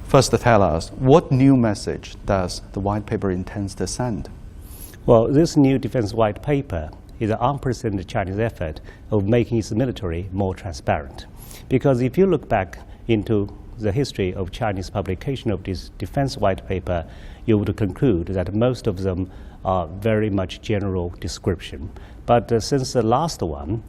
First, tell us, what new message does the white paper intend to send? Well, this new defense white paper is an unprecedented Chinese effort of making its military more transparent. Because if you look back into the history of Chinese publication of this defense white paper, you would conclude that most of them are very much general description. But since the last one,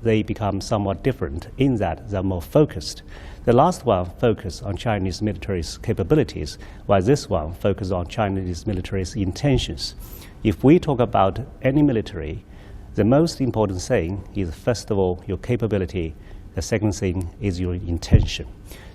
they become somewhat different in that they're more focused. The last one focused on Chinese military's capabilities, while this one focused on Chinese military's intentions. If we talk about any military, the most important thing is, first of all, your capability. The second thing is your intention.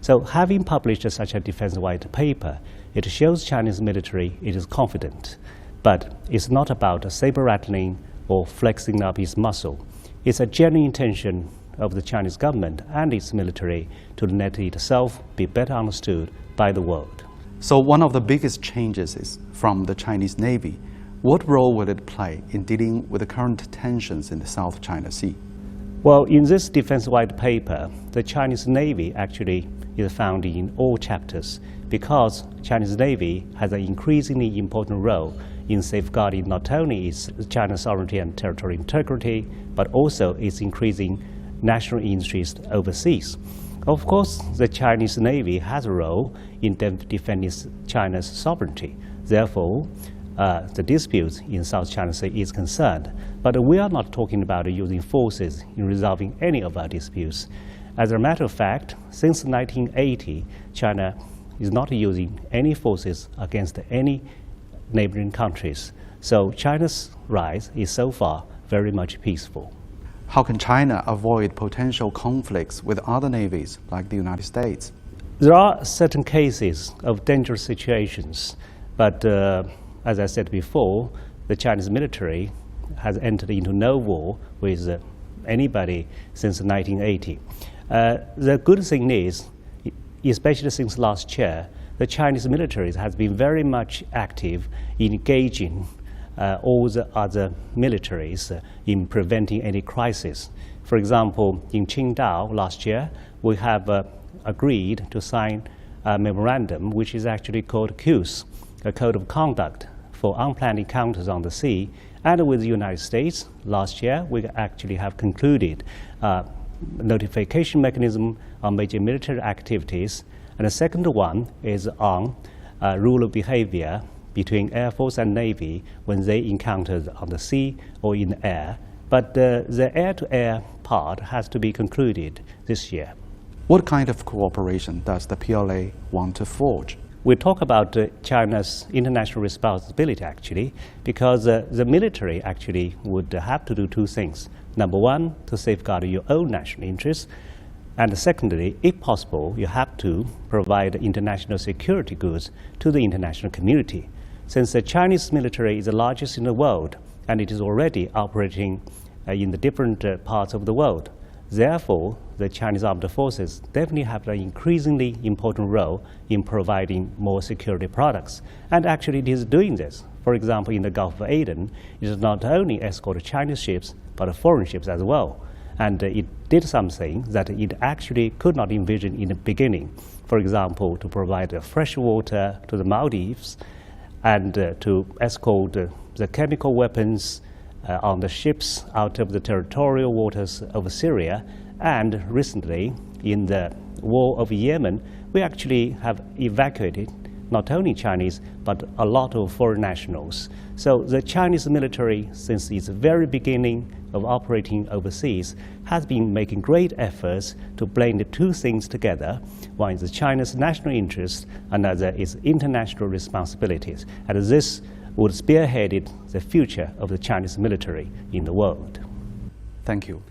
So having published such a defense white paper, it shows Chinese military it is confident. But it's not about saber-rattling or flexing up its muscle. It's a genuine intention of the Chinese government and its military to let itself be better understood by the world. So one of the biggest changes is from the Chinese Navy. What role will it play in dealing with the current tensions in the South China Sea? Well, in this defense white paper, the Chinese Navy actually is found in all chapters because Chinese Navy has an increasingly important role in safeguarding not only its China's sovereignty and territorial integrity, but also its increasing national interest overseas. Of course, the Chinese Navy has a role in defending China's sovereignty. Therefore, the disputes in South China Sea is concerned. But we are not talking about using forces in resolving any of our disputes. As a matter of fact, since 1980, China is not using any forces against any neighboring countries. So China's rise is so far very much peaceful. How can China avoid potential conflicts with other navies like the United States? There are certain cases of dangerous situations, but as I said before, the Chinese military has entered into no war with anybody since 1980. The good thing is, especially since last year, the Chinese military has been very much active in engaging all the other militaries in preventing any crisis. For example, in Qingdao last year, we have agreed to sign a memorandum which is actually called CUS, a Code of Conduct for Unplanned Encounters on the Sea. And with the United States, last year, we actually have concluded a notification mechanism on major military activities. And the second one is on rule of behavior between Air Force and Navy when they encounter on the sea or in the air. But the air-to-air part has to be concluded this year. What kind of cooperation does the PLA want to forge? We talk about China's international responsibility, actually, because the military actually would have to do two things. Number one, to safeguard your own national interests. And secondly, if possible, you have to provide international security goods to the international community. Since the Chinese military is the largest in the world, and it is already operating in the different parts of the world, therefore, the Chinese armed forces definitely have an increasingly important role in providing more security products. And actually it is doing this. For example, in the Gulf of Aden, it is not only escort Chinese ships, but foreign ships as well. And it did something that it actually could not envision in the beginning. For example, to provide fresh water to the Maldives and to escort the chemical weapons on the ships out of the territorial waters of Syria. And recently, in the war of Yemen, we actually have evacuated not only Chinese, but a lot of foreign nationals. So the Chinese military, since its very beginning of operating overseas, has been making great efforts to blend the two things together. One is China's national interest, another is international responsibilities. And this would spearhead the future of the Chinese military in the world. Thank you.